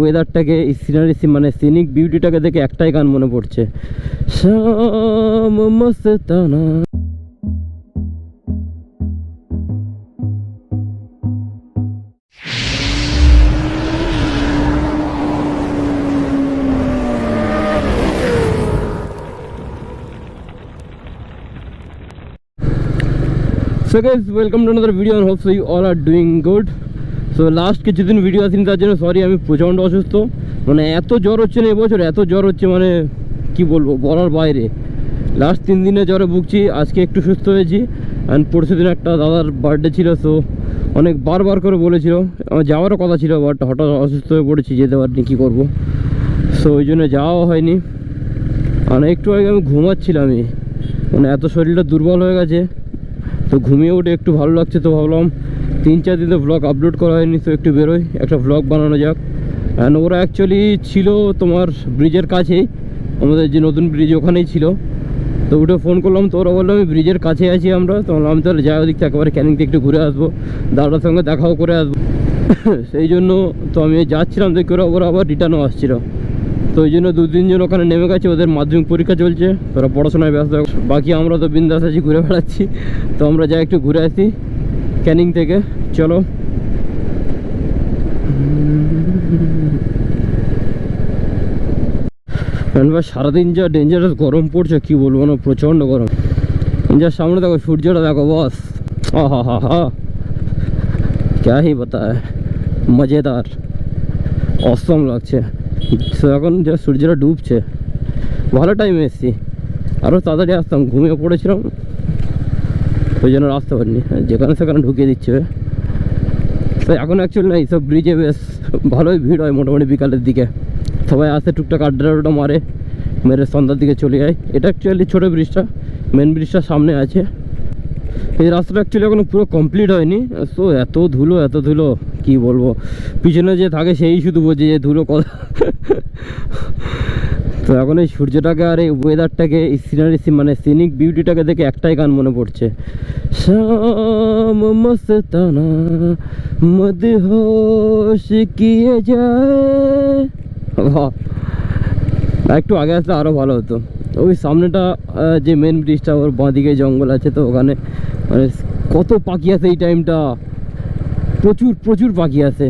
ওয়েদারটাকে, scenery মানে scenic বিউটিটাকে দেখে একটাই গান মনে পড়ছে, শাম মস্তানা। So guys, welcome to another video and hope so you all are doing good. So last কিছুদিন ভিডিও আসেনি তার জন্য সরি, আমি প্রচণ্ড অসুস্থ, মানে এত জ্বর হচ্ছে না এবছর, এত জ্বর হচ্ছে মানে কি বলবো, বলার বাইরে। লাস্ট 3 দিনে জ্বরে ভুগছি, আজকে একটু সুস্থ হয়েছি। অ্যান্ড পরশু দিন একটা দাদার বার্থডে ছিল, সো অনেক বারবার করে বলেছিল, আমার যাওয়ারও কথা ছিল, বাট হঠাৎ অসুস্থ হয়ে পড়েছি, যেতে পারিনি, কী করবো। সো ওই জন্য যাওয়া হয়নি। আর একটু আগে আমি ঘুমাচ্ছিলামই, মানে এত শরীরটা দুর্বল হয়ে গেছে, তো ঘুমিয়ে উঠে একটু ভালো লাগছে, তো ভাবলাম 3-4 দিনে ব্লগ আপলোড করা হয়নি, তো একটু বেরোই, একটা ব্লগ বানানো যাক। অ্যান্ড ওরা অ্যাকচুয়ালি ছিল তোমার ব্রিজের কাছেই, আমাদের যে নতুন ব্রিজ ওখানেই ছিল। তো উঠে ফোন করলাম, তো ওরা বললো আমি ব্রিজের কাছে আছি আমরা, তো আমি তাহলে যাই ওদিক থেকে একেবারে ক্যানিং থেকে একটু ঘুরে আসবো, দাদার সঙ্গে দেখাও করে আসবো। সেই জন্য তো আমি যাচ্ছিলাম, দেখি ওরা আবার রিটার্নও আসছিলো, তো ওই জন্য 2-3 জন ওখানে নেমে গেছে, ওদের মাধ্যমিক পরীক্ষা চলছে, তোরা পড়াশোনায় ব্যস্ত। বাকি আমরা তো বিন্দাস আছি, ঘুরে বেড়াচ্ছি। তো আমরা যাই একটু ঘুরে আসি ক্যানিং থেকে, চলো। সারাদিন যা ডেঞ্জারাস গরম পড়ছে, কি বলবো না, প্রচণ্ড গরম। যা সামনে দেখো, সূর্যটা দেখো বস, হা হা হা, ক্যা হি বাতায়, মজেদার, অসম লাগছে। তো এখন যা সূর্যটা ডুবছে, ভালো টাইমে এসেছি, আরও তাড়াতাড়ি আসতাম, ঘুমিয়ে পড়েছিলাম, ওই জন্য আসতে পারিনি, যেখানে সেখানে ঢুকিয়ে দিচ্ছে। তো এখন অ্যাকচুয়ালি না, এইসব ব্রিজে বেশ ভালোই ভিড় হয় মোটামুটি বিকালের দিকে, সবাই আসে টুকটাক আড্ডা মারে, মেরে সন্ধ্যার দিকে চলে যায়। এটা অ্যাকচুয়ালি ছোটো ব্রিজটা, মেন ব্রিজটা সামনে আছে। এই রাস্তাটা অ্যাকচুয়ালি এখনো পুরো কমপ্লিট হয়নি, তো এত ধুলো কি বলবো, পিছনে যে থাকে সেই শুধু বোঝে যে ধুলো কথা। তো এখন এই সূর্যটাকে আর এই ওয়েদারটাকে, এই সিনারি মানে সিনিক বিউটিটাকে দেখে একটাই গান মনে পড়ছে, শাম মস্তানা মদহোশ কিয়ে যায়। একটু আগে আসলে আরও ভালো হতো। ওই সামনেটা যে মেন ব্রিজটা, ওর বাঁদিকে জঙ্গল আছে, তো ওখানে মানে কত পাখি আছে এই টাইমটা, প্রচুর পাখি আছে,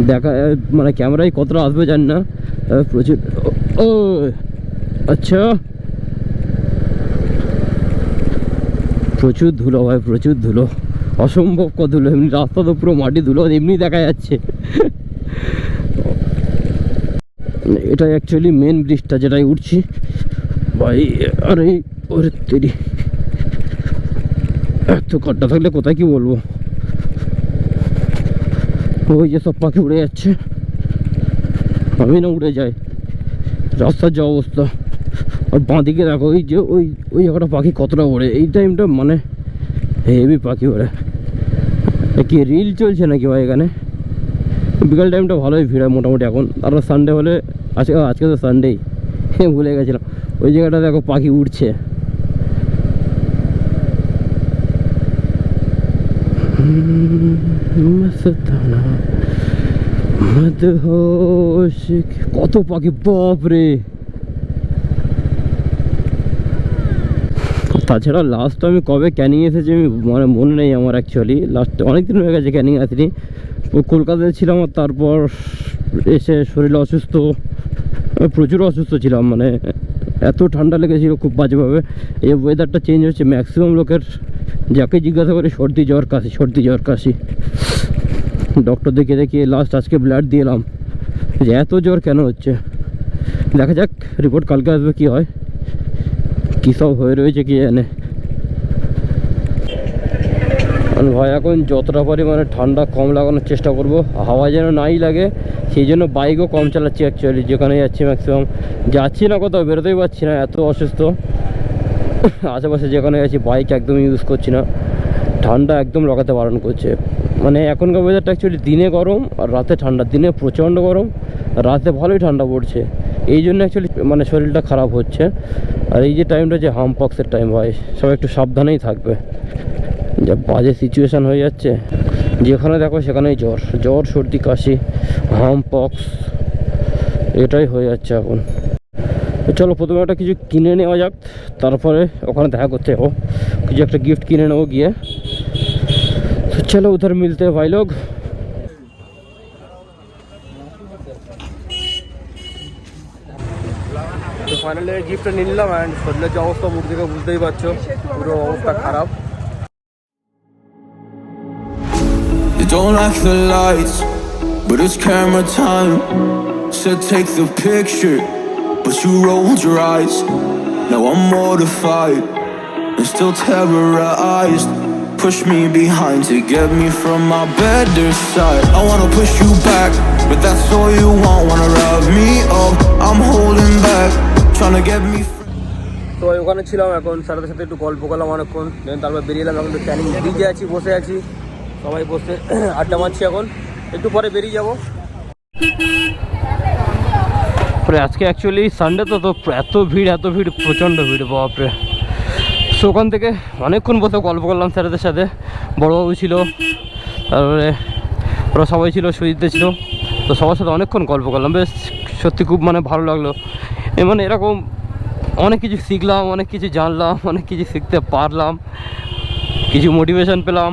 দেখা মানে ক্যামেরায় কতটা আসবে জানি না, প্রচুর। ও আচ্ছা, প্রচুর ধুলো ভাই, প্রচুর ধুলো, অসম্ভব কত ধুলো, এমনি রাস্তা তো পুরো মাটি ধুলো এমনি দেখা যাচ্ছে। এটা অ্যাকচুয়ালি মেন ব্রিজটা যেটাই উঠছি ভাই, আরে ওরে তেরি, এত কাটটা থাকলে কোথায় কি বলবো। ওই যে সব পাখি উড়ে যাচ্ছে, আমি না উড়ে যাই, রাস্তার যা অবস্থা। আর বাঁদিকে দেখো, ওই যে ওই একটা পাখি কতটা ওড়ে এই টাইমটা, মানে হেভি পাখি ওড়ে। কি রিল চলছে নাকি ভাই এখানে? বিকাল টাইমটা ভালোই ভিড় হয় মোটামুটি এখন, আর সানডে হলে, আজকে তো সানডেই, ভুলে গেছিলাম। ওই জায়গাটা দেখো পাখি উঠছে, কত পাখি, বাপরে। তাছাড়া লাস্ট আমি কবে ক্যানিং এসেছি আমি মানে মনে নেই আমার, অ্যাকচুয়ালি লাস্ট অনেকদিন হয়ে গেছে ক্যানিং আসিনি। কলকাতায় ছিলাম, আর তারপর এসে শরীর অসুস্থ, প্রচুর অসুস্থ ছিলাম, মানে এত ঠান্ডা লেগেছিল খুব বাজেভাবে। এই ওয়েদারটা চেঞ্জ হচ্ছে, ম্যাক্সিমাম লোকের যাকে জিজ্ঞাসা করে সর্দি জ্বর কাশি। ডক্টর দেখিয়ে লাস্ট আজকে ব্লাড দিয়ে এলাম, যে এত জ্বর কেন হচ্ছে। দেখা যাক, রিপোর্ট কালকে আসবে, কি হয়, কী সব হয়ে রয়েছে কি জানে। ভাই এখন যতটা পারি মানে ঠান্ডা কম লাগানোর চেষ্টা করব, হাওয়া যেন নাই লাগে, সেই জন্য বাইকও কম চালাচ্ছি অ্যাকচুয়ালি। যেখানে যাচ্ছি ম্যাক্সিমাম যাচ্ছি না, কোথাও বেরোতেই পারছি না, এত অসুস্থ। আশেপাশে যেখানে যাচ্ছি বাইক একদম ইউজ করছি না, ঠান্ডা একদম লাগাতে বারণ করছে। মানে এখনকার ওয়েদারটা অ্যাকচুয়ালি দিনে গরম আর রাতে ঠান্ডা, দিনে প্রচণ্ড গরম, রাতে ভালোই ঠান্ডা পড়ছে, এই জন্য অ্যাকচুয়ালি মানে শরীরটা খারাপ হচ্ছে। আর এই যে টাইমটা যে হামপক্সের টাইম, ভাই সবাই একটু সাবধানেই থাকবে, যা বাজে সিচুয়েশান হয়ে যাচ্ছে। যেখানে দেখো সেখানেই জ্বর, জ্বর, সর্দি, কাশি, হাম পক্স, এটাই হয়ে যাচ্ছে এখন। চলো প্রথমে একটা কিছু কিনে নেওয়া যাক, তারপরে ওখানে দেখা করতে যাবো, কিছু একটা গিফট কিনে নেবো গিয়ে। তো চলো উধার মিলতে ভাই লোক। তো ফাইনালি গিফটটা নিয়ে নিলাম অ্যান্ড শরীরের যে অবস্থা মুখ থেকে বুঝতেই পারছো, পুরো অবস্থা খারাপ। You don't like the lights, but it's camera time. Said take the picture, but you rolled your eyes. Now I'm mortified and still terrorized. Push me behind to get me from my better side. I wanna push you back, but that's all you want. Wanna rub me up, I'm holding back, trying to get me. তো ওখানে ছিলাম, এখন স্যারদের সাথে একটু গল্প করলাম অনেকক্ষণ, দেন তারপর বেরিয়ে এলাম। এখন তো ক্যানিং ব্রিজে আছি, বসে আছি, সবাই বসে আড্ডা মারছি। এখন একটু পরে বেরিয়ে যাবো। আজকে অ্যাকচুয়ালি সানডে, তো এত ভিড়, প্রচণ্ড ভিড়, বাপরে। সো ওখান থেকে অনেকক্ষণ বসে গল্প করলাম স্যারদের সাথে। বড়োবাবু ছিল, তারপরে ওরা সবাই ছিল, সুজিতে ছিল, তো সবার সাথে অনেকক্ষণ গল্প করলাম। বেশ সত্যি খুব মানে ভালো লাগলো। মানে এরকম অনেক কিছু শিখলাম, অনেক কিছু জানলাম, অনেক কিছু শিখতে পারলাম, কিছু মোটিভেশন পেলাম।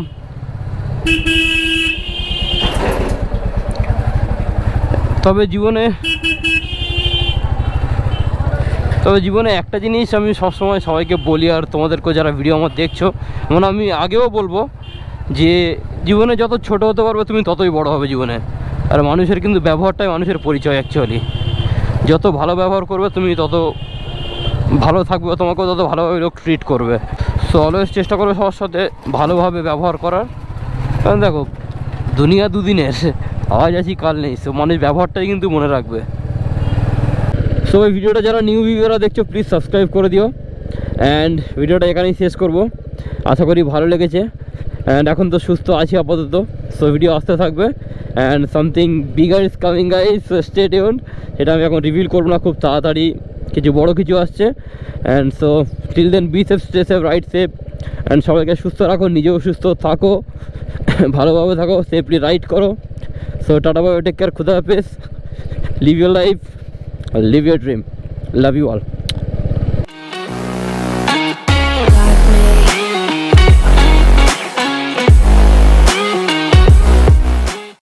তবে জীবনে একটা জিনিস আমি সবসময় সবাইকে বলি, আর তোমাদেরকে যারা ভিডিও আমার দেখছো, মানে আমি আগেও বলবো, যে জীবনে যত ছোট হতে পারবে তুমি ততই বড় হবে জীবনে। আর মানুষের কিন্তু ব্যবহারটাই মানুষের পরিচয় অ্যাকচুয়ালি। যত ভালো ব্যবহার করবে তুমি তত ভালো থাকবে, তোমাকেও তত ভালোভাবে লোক ট্রিট করবে। সো অলওয়েজ চেষ্টা করবে সবার সাথে ভালোভাবে ব্যবহার করার। কারণ দেখো দুনিয়া দুদিনের, আজ আছি কাল নেই, সো মানুষ ব্যবহারটাই কিন্তু মনে রাখবে। সো এই ভিডিওটা যারা নিউ ভিউয়াররা দেখছো প্লিজ সাবস্ক্রাইব করে দিও। অ্যান্ড ভিডিওটা এখানেই শেষ করব, আশা করি ভালো লেগেছে। অ্যান্ড এখন তো সুস্থ আছি আপাতত, সো ভিডিও আসতে থাকবে। And something bigger is coming guys, stay tuned. সেটা আমি এখন রিভিল করবো না, খুব তাড়াতাড়ি কিছু বড় কিছু আসছে। And so till then be safe, stay safe, ride safe. And সবাইকে সুস্থ রাখো, নিজেও সুস্থ থাকো, ভালোভাবে থাকো, সেফলি রাইড করো। So tata bye, take care, খুদা হাফেজ, live your life, live your dream. Love you all.